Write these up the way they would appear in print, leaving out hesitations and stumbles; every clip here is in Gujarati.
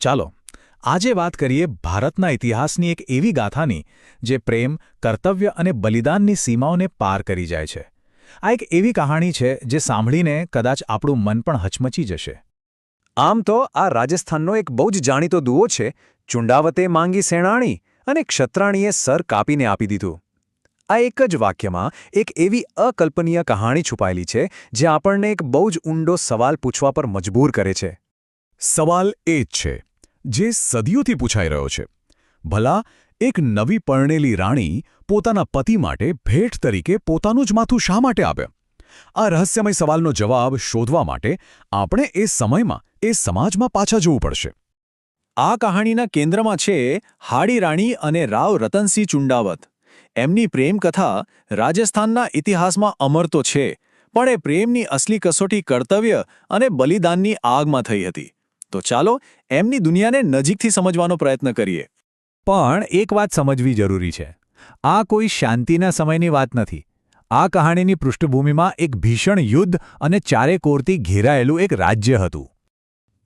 ચાલો આજે વાત કરીએ ભારતના ઇતિહાસની એક એવી ગાથાની જે પ્રેમ, કર્તવ્ય અને બલિદાનની સીમાઓને પાર કરી જાય છે. આ એક એવી કહાણી છે જે સાંભળીને કદાચ આપણું મન પણ હચમચી જશે. આમ તો આ રાજસ્થાનનો એક બહુ જ જાણીતો દુઓ છે, ચુંડાવતે માંગી સેણાણી અને ક્ષત્રાણીએ સર કાપીને આપી દીધું. આ એક જ વાક્યમાં એક એવી અકલ્પનીય કહાણી છુપાયેલી છે જે આપણને એક બહુ જ ઊંડો સવાલ પૂછવા પર મજબૂર કરે છે. સવાલ એ જ છે જે સદીઓથી પૂછાઈ રહ્યો છે. ભલા એક નવી પરણેલી રાણી પોતાના પતિ માટે ભેટ તરીકે પોતાનું જ માથું શા માટે આપે? આ રહસ્યમય સવાલનો જવાબ શોધવા માટે આપણે એ સમયમાં, એ સમાજમાં પાછા જવું પડશે. આ કહાણીના કેન્દ્રમાં છે હાડી રાણી અને રાવ રતનસિંહ ચુંડાવત. એમની પ્રેમકથા રાજસ્થાનના ઇતિહાસમાં અમર તો છે, પણ એ પ્રેમની અસલી કસોટી કર્તવ્ય અને બલિદાનની આગમાં થઈ હતી. તો ચાલો એમની દુનિયાને નજીકથી સમજવાનો પ્રયત્ન કરીએ. પણ એક વાત સમજવી જરૂરી છે. આ કોઈ શાંતિના સમયની વાત નથી. આ કહાણીની પૃષ્ઠભૂમિમાં એક ભીષણ યુદ્ધ અને ચારે કોરથી ઘેરાયેલું એક રાજ્ય હતું.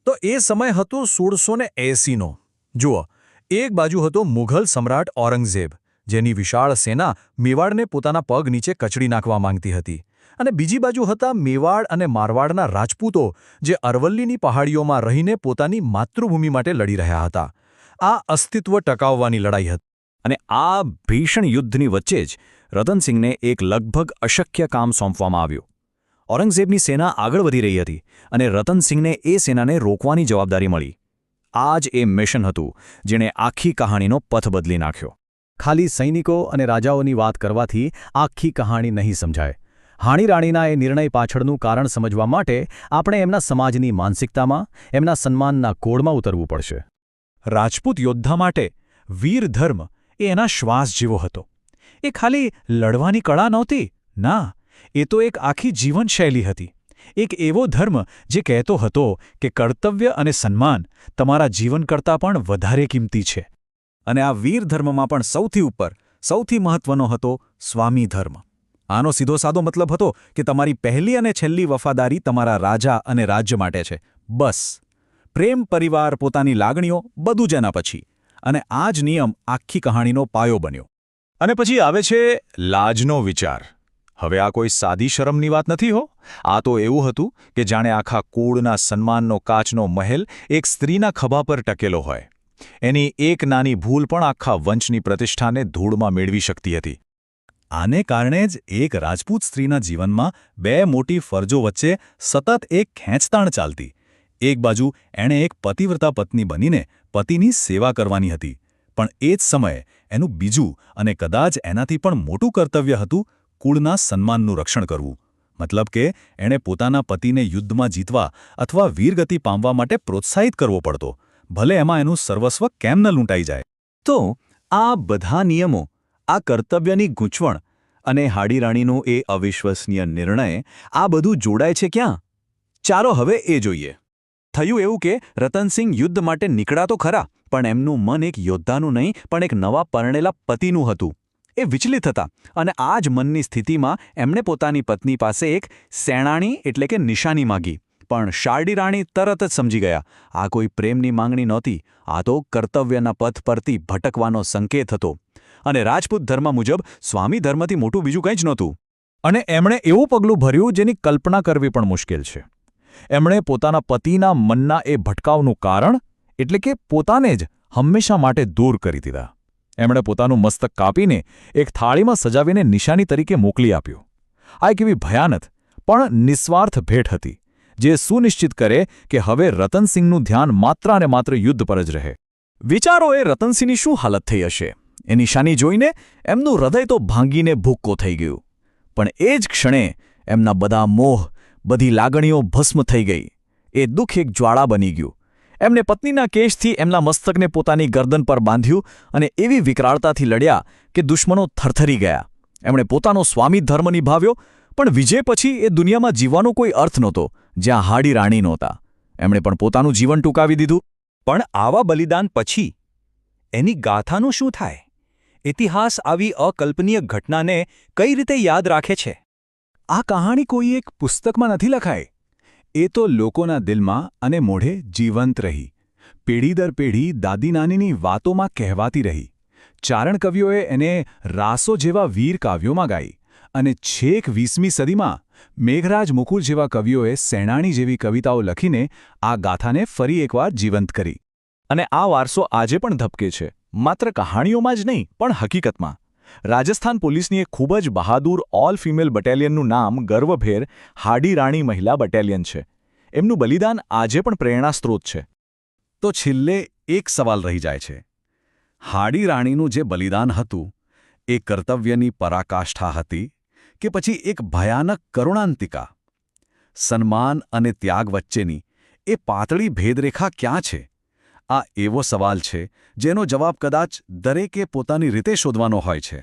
તો એ સમય હતો 1680નો. જુઓ, એક બાજુ હતો મુઘલ સમ્રાટ ઔરંગઝેબ, જેની વિશાળ સેના મેવાડને પોતાના પગ નીચે કચડી નાખવા માંગતી હતી, અને બીજી બાજુ હતા મેવાડ અને મારવાડના રાજપૂતો, જે અરવલ્લીની પહાડીઓમાં રહીને પોતાની માતૃભૂમિ માટે લડી રહ્યા હતા. આ અસ્તિત્વ ટકાવવાની લડાઈ હતી. અને આ ભીષણ યુદ્ધની વચ્ચે જ રતનસિંહને એક લગભગ અશક્ય કામ સોંપવામાં આવ્યું. ઔરંગઝેબની સેના આગળ વધી રહી હતી અને રતનસિંહને એ સેનાને રોકવાની જવાબદારી મળી. આ જ એ મિશન હતું જેણે આખી કહાણીનો પથ બદલી નાખ્યો. ખાલી સૈનિકો અને રાજાઓની વાત કરવાથી આખી કહાણી નહીં સમજાય. હાણી રાણીના એ નિર્ણય પાછળનું કારણ સમજવા માટે આપણે એમના સમાજની માનસિકતામાં, એમના સન્માનના કોડમાં ઉતરવું પડશે. રાજપૂત યોદ્ધા માટે વીર ધર્મ એ એના શ્વાસ જેવો હતો. એ ખાલી લડવાની કળા નહોતી, ના, એ તો એક આખી જીવનશૈલી હતી. એક એવો ધર્મ જે કહેતો હતો કે કર્તવ્ય અને સન્માન તમારા જીવન કરતાં પણ વધારે કિંમતી છે. અને આ વીર ધર્મમાં પણ સૌથી ઉપર, સૌથી મહત્વનો હતો સ્વામી ધર્મ. આનો સીધો સાદો મતલબ હતો કે તમારી પહેલી અને છેલ્લી વફાદારી તમારા રાજા અને રાજ્ય માટે છે. બસ. પ્રેમ, પરિવાર, પોતાની લાગણીઓ, બધું જ એના પછી. અને આ જ નિયમ આખી કહાણીનો પાયો બન્યો. અને પછી આવે છે લાજનો વિચાર. હવે આ કોઈ સાદી શરમની વાત નથી હો. આ તો એવું હતું કે જાણે આખા કુળના સન્માનનો કાચનો મહેલ એક સ્ત્રીના ખભા પર ટકેલો હોય. એની એક નાની ભૂલ પણ આખા વંશની પ્રતિષ્ઠાને ધૂળમાં મેળવી શકતી હતી. આને કારણે જ એક રાજપૂત સ્ત્રીના જીવનમાં બે મોટી ફરજો વચ્ચે સતત એક ખેંચતાણ ચાલતી. એક બાજુ એણે એક પતિવ્રતા પત્ની બનીને પતિની સેવા કરવાની હતી, પણ એ જ સમયે એનું બીજું અને કદાચ એનાથી પણ મોટું કર્તવ્ય હતું કુળના સન્માનનું રક્ષણ કરવું. મતલબ કે એણે પોતાના પતિને યુદ્ધમાં જીતવા અથવા વીરગતિ પામવા માટે પ્રોત્સાહિત કરવો પડતો, ભલે એમાં એનું સર્વસ્વ કેમ ન લૂંટાઈ જાય. તો આ બધા નિયમો, આ કર્તવ્યની ગૂંચવણ અને હાડી રાણીનો એ અવિશ્વસનીય નિર્ણય, આ બધું જોડાય છે ક્યાં? ચાલો હવે એ જોઈએ. થયું એવું કે રતનસિંહ યુદ્ધ માટે નીકળ્યા તો ખરા, પણ એમનું મન એક યોદ્ધાનું નહીં પણ એક નવા પરણેલા પતિનું હતું. એ વિચલિત હતા, અને આ જ મનની સ્થિતિમાં એમણે પોતાની પત્ની પાસે એક સેણાણી એટલે કે નિશાની માગી. પણ શારડી રાણી તરત જ સમજી ગયા, આ કોઈ પ્રેમની માંગણી નહોતી, આ તો કર્તવ્યના પથ પરથી ભટકવાનો સંકેત હતો. અને રાજપૂત ધર્મ મુજબ સ્વામી ધર્મથી મોટું બીજું કંઈ જ નહોતું. અને એમણે એવું પગલું ભર્યું જેની કલ્પના કરવી પણ મુશ્કેલ છે. એમણે પોતાના પતિના મનના એ ભટકાવનું કારણ એટલે કે પોતાને જ હંમેશા માટે દૂર કરી દીધા. એમણે પોતાનું મસ્તક કાપીને એક થાળીમાં સજાવીને નિશાની તરીકે મોકલી આપ્યું. આ એક એવી ભયાનક પણ નિસ્વાર્થ ભેટ હતી જે સુનિશ્ચિત કરે કે હવે રતનસિંહનું ધ્યાન માત્ર અને માત્ર યુદ્ધ પર જ રહે. વિચારો એ રતનસિંહની શું હાલત થઈ હશે. એ નિશાની જોઈને એમનું હૃદય તો ભાંગીને ભૂક્કો થઈ ગયું. પણ એ જ ક્ષણે એમના બધા મોહ, બધી લાગણીઓ ભસ્મ થઈ ગઈ. એ દુઃખ એક જ્વાળા બની ગયું. એમને પત્નીના કેશથી એમના મસ્તકને પોતાની ગરદન પર બાંધ્યું અને એવી વિકરાળતાથી લડ્યા કે દુશ્મનો થરથરી ગયા. એમણે પોતાનો સ્વામી ધર્મ નિભાવ્યો, પણ વિજય પછી એ દુનિયામાં જીવવાનો કોઈ અર્થ નહોતો જ્યાં હાડી રાણી નહોતા. એમણે પણ પોતાનું જીવન ટૂંકાવી દીધું. પણ આવા બલિદાન પછી એની ગાથાનું શું થાય? ઇતિહાસ આવી અકલ્પનીય ઘટનાને કઈ રીતે યાદ રાખે છે? આ કહાણી કોઈ એક પુસ્તકમાં નથી લખાઈ. એ તો લોકોના દિલમાં અને મોઢે જીવંત રહી. પેઢી દર પેઢી દાદી નાનીની વાતોમાં કહેવાતી રહી. ચારણ કવિઓએ એને રાસો જેવા વીર કાવ્યોમાં ગાઈ અને છેક 20મી સદીમાં મેઘરાજ મુકુલ જેવા કવિઓએ સેણાણી જેવી કવિતાઓ લખીને આ ગાથાને ફરી એકવાર જીવંત કરી. અને આ વારસો આજે પણ ધબકે છે, માત્ર કહાણીઓમાં જ નહીં પણ હકીકતમાં. રાજસ્થાન પોલીસની એક ખૂબ જ બહાદુર ઓલ ફિમેલ બટાલિયનનું નામ ગર્વભેર હાડી રાણી મહિલા બટાલિયન છે. એમનું બલિદાન આજે પણ પ્રેરણા સ્ત્રોત છે. તો છેલ્લે એક સવાલ રહી જાય છે. હાડી રાણીનું જે બલિદાન હતું એ કર્તવ્યની પરાકાષ્ઠા હતી કે પછી એક ભયાનક કરુણાંતિકા? સન્માન અને ત્યાગ વચ્ચેની એ પાતળી ભેદરેખા ક્યાં છે? આ એવો સવાલ છે જેનો જવાબ કદાચ દરેકે પોતાની રીતે શોધવાનો હોય છે.